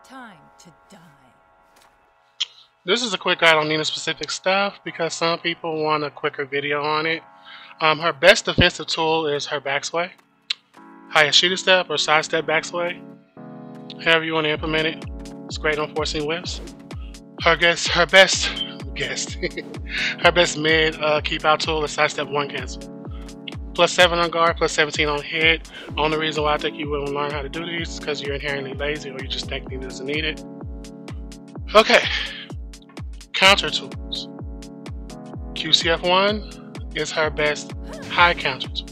Time to die. This is a quick guide on Nina's specific stuff because some people want a quicker video on it. Her best defensive tool is her backsway, highest shooting step or sidestep backsway. However you want to implement it, it's great on forcing whiffs. Her best her best mid keep out tool is sidestep one cancel. +7 on guard, +17 on hit. Only reason why I think you wouldn't learn how to do these is because you're inherently lazy or you just think Nina doesn't need it. Okay. Counter tools. QCF1 is her best high counter tool.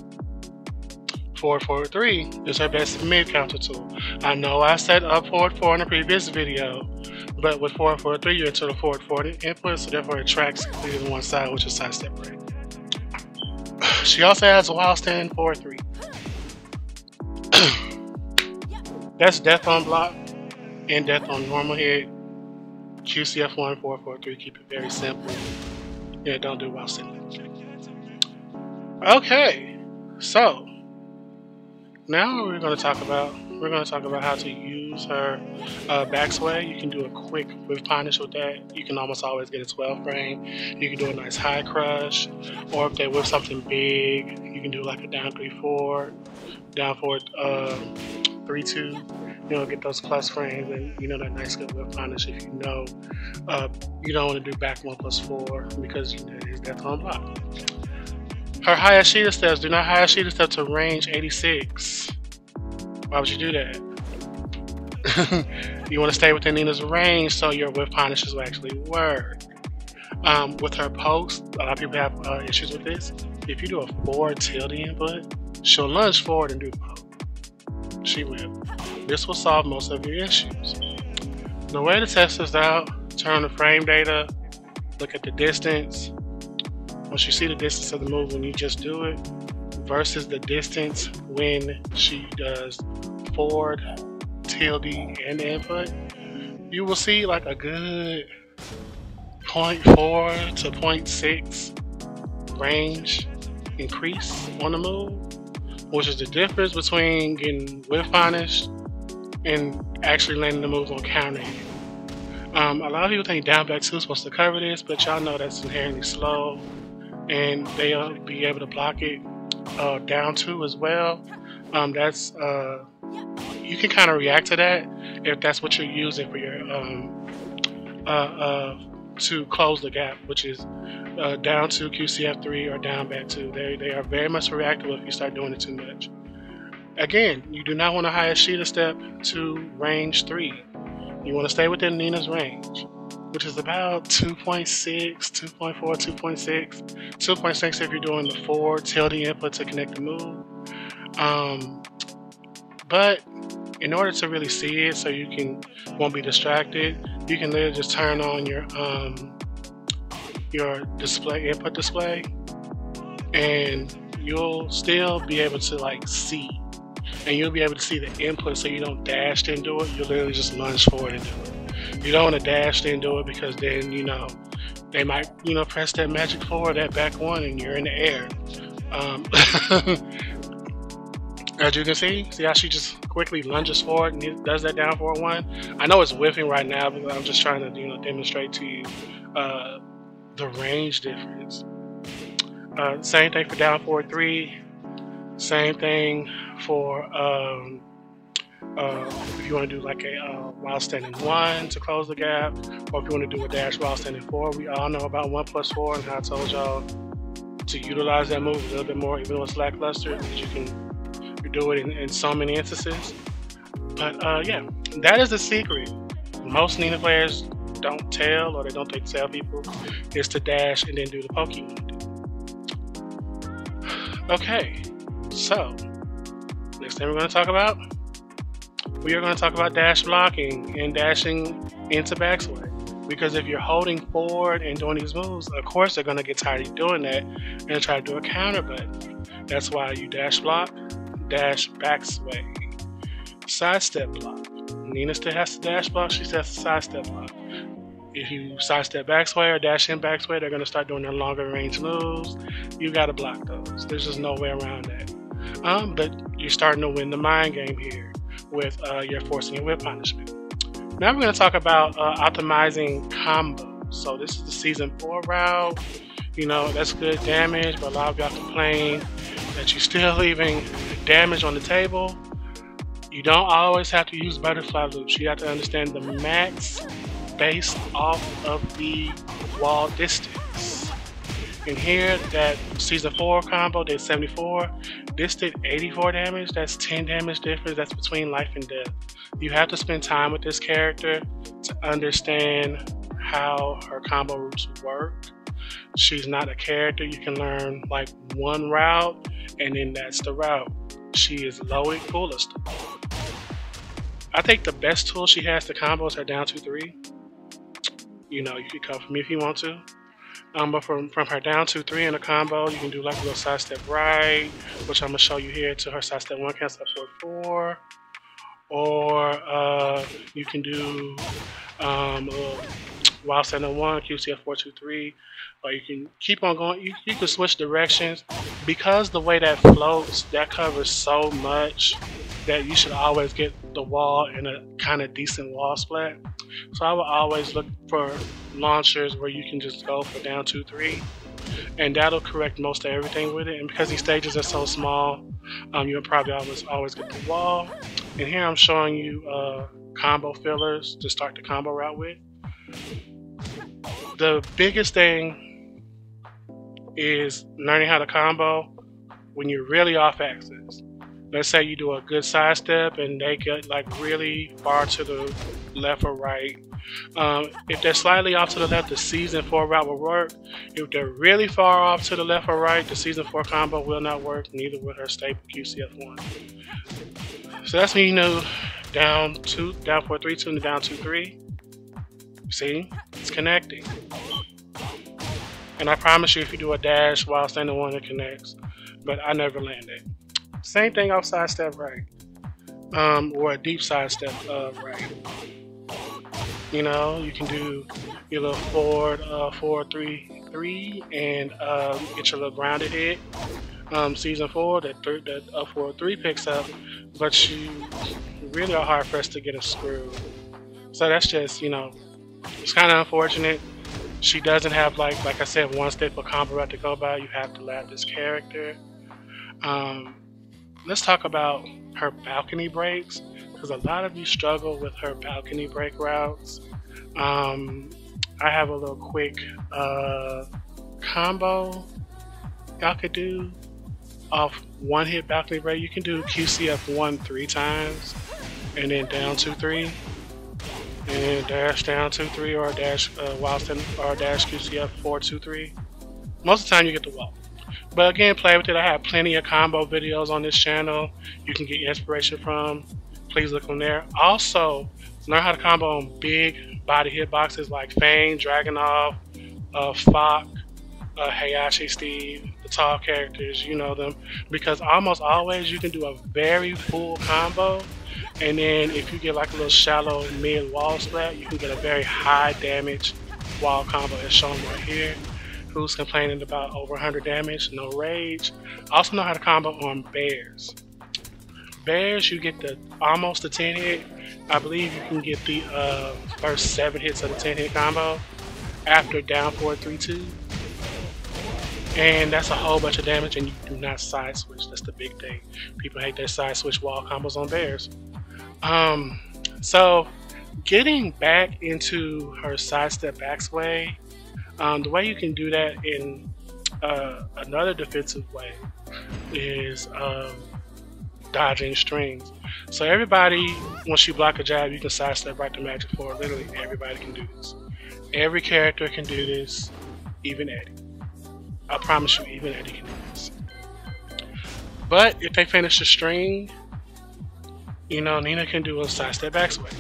443 is her best mid counter tool. I know I said up forward 4 in the previous video, but with 443 you're into the forward 40 input, so therefore it tracks completely to one side, which is sidestep rate. She also has a wild stand 4-3. That's death on block and death on normal hit. QCF1, 4-4-3. Keep it very simple. Yeah, don't do wild stand. Okay, so now we're going to talk about how to use her backsway. You can do a quick whiff punish with that. You can almost always get a 12 frame. You can do a nice high crush, or if they whiff something big, you can do like a down 3-4, down forward 3-2. You know, get those plus frames, and you know that nice good whiff punish. If you know you don't want to do back 1+4 because you know it is death on block. Her highest shooter steps. Do not highest shooter step to range 86. Why would you do that? You want to stay within Nina's range so your whiff punishes will actually work. With her post, a lot of people have issues with this. If you do a forward tilde input, she'll lunge forward and do post. She will. This will solve most of your issues. The way to test this out, turn on the frame data, look at the distance. Once you see the distance of the move when you just do it versus the distance when she does forward, tilde, and input, you will see like a good 0.4 to 0.6 range increase on the move, which is the difference between getting whiff punished and actually landing the moves on counter hit. A lot of people think down back 2 is supposed to cover this, but y'all know that's inherently slow, and they'll be able to block it down 2 as well. You can kind of react to that if that's what you're using for your to close the gap, which is down 2 QCF3 or down back 2. They are very much reactive if you start doing it too much. Again, you do not want to highest shooter step to range 3. You want to stay within Nina's range, which is about 2.6, 2.4, 2.6, 2.6 if you're doing the forward tilde input to connect the move. But in order to really see it, so you won't be distracted, you can literally just turn on your display input display, and you'll still be able to like see, and you'll be able to see the input, so you don't dash and do it. You literally just lunge forward and do it. You don't want to dash and do it because then they might press that magic forward, that back 1, and you're in the air. As you can see how she just quickly lunges forward and does that down forward 1. I know it's whiffing right now, but I'm just trying to demonstrate to you the range difference. Same thing for down forward 3. Same thing for if you want to do like a while standing 1 to close the gap, or if you want to do a dash while standing 4. We all know about 1+4 and how I told y'all to utilize that move a little bit more, even though it's lackluster, because you do it in so many instances. But yeah, that is the secret. Most Nina players don't tell, or they don't think to tell people, is to dash and then do the poke you want to do. Okay, so next thing we're going to talk about, we are going to talk about dash blocking and dashing into backsway. Because if you're holding forward and doing these moves, of course they're going to get tired of doing that and try to do a counter button. That's why you dash block, dash backsway, sidestep block. Nina still has to dash block, she still has to sidestep block. If you sidestep backsway or dash in backsway, they're going to start doing their longer range moves. You got to block those. There's just no way around that. But you're starting to win the mind game here with your forcing your whip punishment. Now we're going to talk about optimizing combos. So this is the season 4 route. You know, that's good damage, but a lot of y'all complain that you're still leaving damage on the table. You don't always have to use butterfly loops. You have to understand the max based off of the wall distance. And here, that season 4 combo did 74. This did 84 damage. That's 10 damage difference. That's between life and death. You have to spend time with this character to understand how her combo routes work. She's not a character you can learn like one route and then that's the route. She is loaded full of stuff. I think the best tool she has to combo is her down 2-3. You know, you can come for me if you want to. But from her down 2-3 in a combo, you can do like a little sidestep right, which I'm gonna show you here, to her sidestep 1 cancel 4-4. Or you can do a little while standing 1, QCF 4-2-3. Or you can keep on going. You can switch directions. Because the way that floats, that covers so much that you should always get the wall in a kind of decent wall splat. So I would always look for launchers where you can just go for down 2-3, and that'll correct most of everything with it. And because these stages are so small, you'll probably always get the wall. And here I'm showing you combo fillers to start the combo route with. The biggest thing is learning how to combo when you're really off axis. Let's say you do a good sidestep and they get like really far to the left or right. If they're slightly off to the left, the season 4 route will work. If they're really far off to the left or right, the season 4 combo will not work, neither will her staple QCF1. So that's when you know down 4-3-2 and down 2-3. See, it's connecting. And I promise you, if you do a dash while standing 1, it connects. But I never land it. Same thing off sidestep right, or a deep sidestep right. You know, you can do your little forward 4-3-3 and get your little grounded hit. Season 4, that 4-3 picks up, but you really are hard pressed to get a screw. So that's just, you know, it's kind of unfortunate. She doesn't have like I said, one staple combo route to go by. You have to lab this character. Let's talk about her balcony breaks, because a lot of you struggle with her balcony break routes. I have a little quick combo y'all could do off one hit balcony break. You can do QCF 1 3 times and then down 2-3 and dash down 2-3, or dash or dash QCF 4-2-3. Most of the time you get the wall. But again, play with it. I have plenty of combo videos on this channel you can get inspiration from. Please look on there. Also, learn how to combo on big body hitboxes like Fang, Dragunov, Fok, Hayashi Steve, the tall characters, you know them. Because almost always you can do a very full combo, and then if you get like a little shallow mid wall splat, you can get a very high damage wall combo as shown right here. Who's complaining about over 100 damage? No rage. Also know how to combo on bears. Bears, you get the almost the 10 hit. I believe you can get the first 7 hits of the 10 hit combo after down 4-3-2. And that's a whole bunch of damage, and you do not side switch. That's the big thing. People hate their side switch wall combos on bears. So getting back into her sidestep backsway, the way you can do that in another defensive way is dodging strings. So everybody, once you block a jab, you can sidestep right to magic forward. Literally everybody can do this. Every character can do this, even Eddie. I promise you, even Eddie can do this. But if they finish the string, you know, Nina can do a sidestep backsway.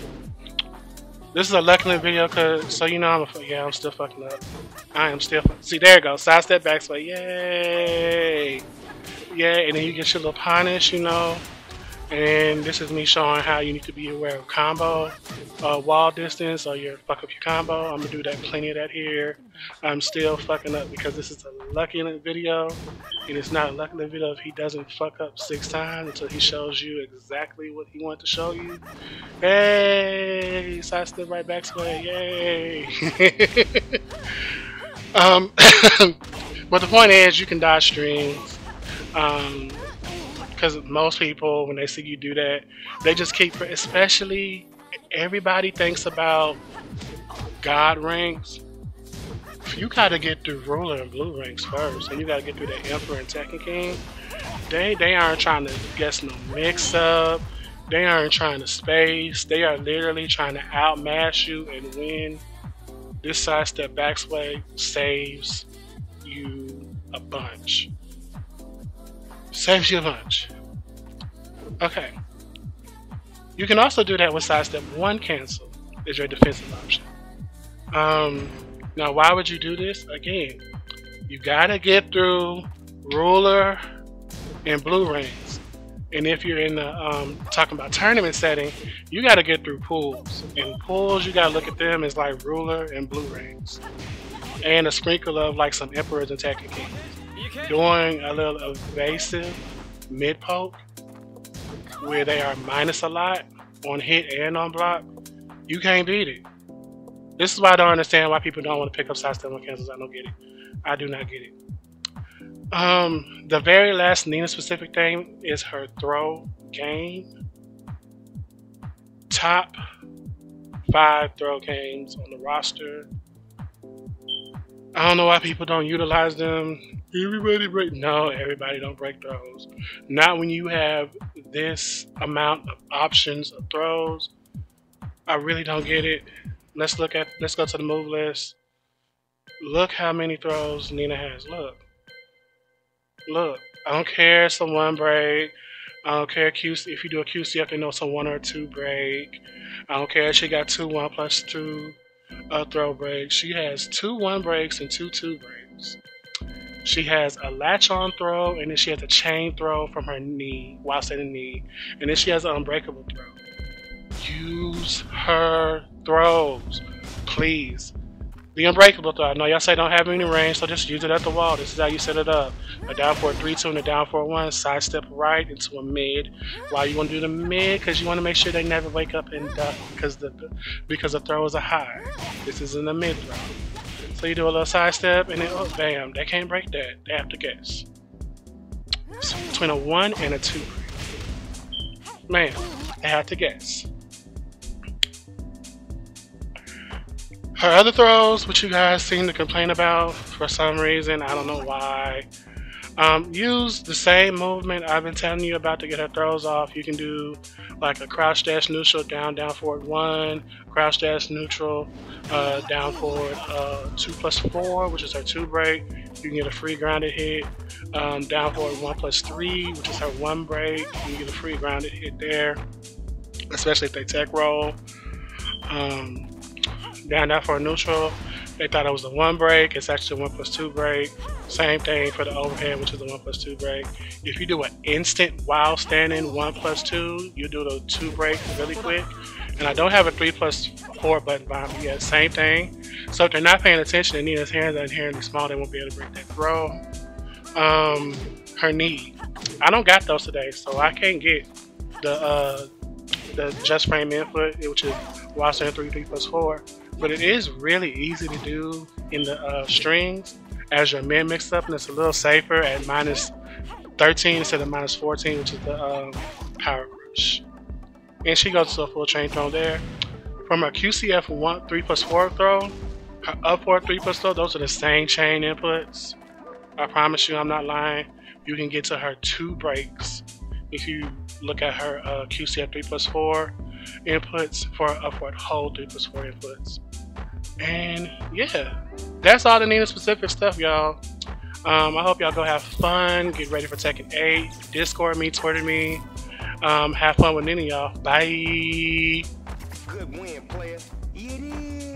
This is a Lucklin video, so you know I'm still fucking up. I am still see, there it goes, sidestep backsway, yay! Yeah, and then you get your little punish, you know. And this is me showing how you need to be aware of combo, wall distance, or you fuck up your combo. I'm gonna do that, plenty of that here. I'm still fucking up because this is a Lucklin video, and it's not a Lucklin video if he doesn't fuck up 6 times until he shows you exactly what he wants to show you. Hey! sidestep right back sway. Yay! But the point is, you can dodge strings. Because most people, when they see you do that, they just keep. Especially, everybody thinks about God rings. You gotta get through ruler and blue rings first, and you gotta get through the Emperor and Tekken King. They aren't trying to guess no mix up. They aren't trying to space. They are literally trying to outmatch you and win. This sidestep backsway saves you a bunch. Saves you a bunch. Okay. You can also do that with sidestep 1 cancel as your defensive option. Now why would you do this? Again, you gotta get through ruler and blue rings. And if you're in the talking about tournament setting, you got to get through pools. And pools, you got to look at them as like ruler and blue rings, and a sprinkle of like some emperors and Tekken Kings. Doing a little evasive mid poke where they are minus a lot on hit and on block, you can't beat it. This is why I don't understand why people don't want to pick up sidestep on cancels. I don't get it. I do not get it. The very last Nina specific thing is her throw game. Top 5 throw games on the roster. I don't know why people don't utilize them. Everybody break. No, everybody don't break throws. Not when you have this amount of options of throws. I really don't get it. Let's go to the move list. Look how many throws Nina has. Look, I don't care it's a 1 break. I don't care QC, if you do a QCF, they know it's a 1 or 2 break. I don't care if she got 2 1+2 throw breaks. She has 2 1 breaks and 2 2 breaks. She has a latch on throw, and then she has a chain throw from her knee while standing knee, and then she has an unbreakable throw. Use her throws, please. The unbreakable throw. I know y'all say don't have any range, so just use it at the wall. This is how you set it up. A down for a 3-2 and a down for a 1. Sidestep right into a mid. Why you want to do the mid? Because you want to make sure they never wake up and duck because the throws are high. This is in the mid throw. So you do a little sidestep and then oh bam, they can't break that. They have to guess. So between a 1 and a 2 break. Man, they have to guess. Her other throws, which you guys seem to complain about for some reason, I don't know why. Use the same movement I've been telling you about to get her throws off. You can do like a crouch dash neutral, down forward 1, crouch dash neutral, down forward 2+4, which is her 2 break. You can get a free grounded hit. Down forward 1+3, which is her 1 break. You can get a free grounded hit there, especially if they tech roll. Down for a neutral, they thought it was a 1 break. It's actually a 1+2 break. Same thing for the overhead, which is a 1+2 break. If you do an instant while standing 1+2, you do the 2 break really quick. And I don't have a 3+4 button behind me yet. Same thing. So if they're not paying attention and Nina's hands are inherently small, they won't be able to break that throw. Her knee. I don't got those today, so I can't get the just frame input, which is while standing 3+4. But it is really easy to do in the strings as your mid mix up, and it's a little safer at -13 instead of -14, which is the power crush. And she goes to a full chain throw there. From her QCF 3+4 throw, her upward 3+ throw, those are the same chain inputs. I promise you, I'm not lying. You can get to her 2 breaks if you look at her QCF 3+4 inputs for upward hold 3+4 inputs. And yeah, that's all the Nina specific stuff, y'all. I hope y'all go have fun, get ready for Tekken 8, Discord me, Twitter me. Have fun with Nina, y'all. Bye. Good win, player. It is.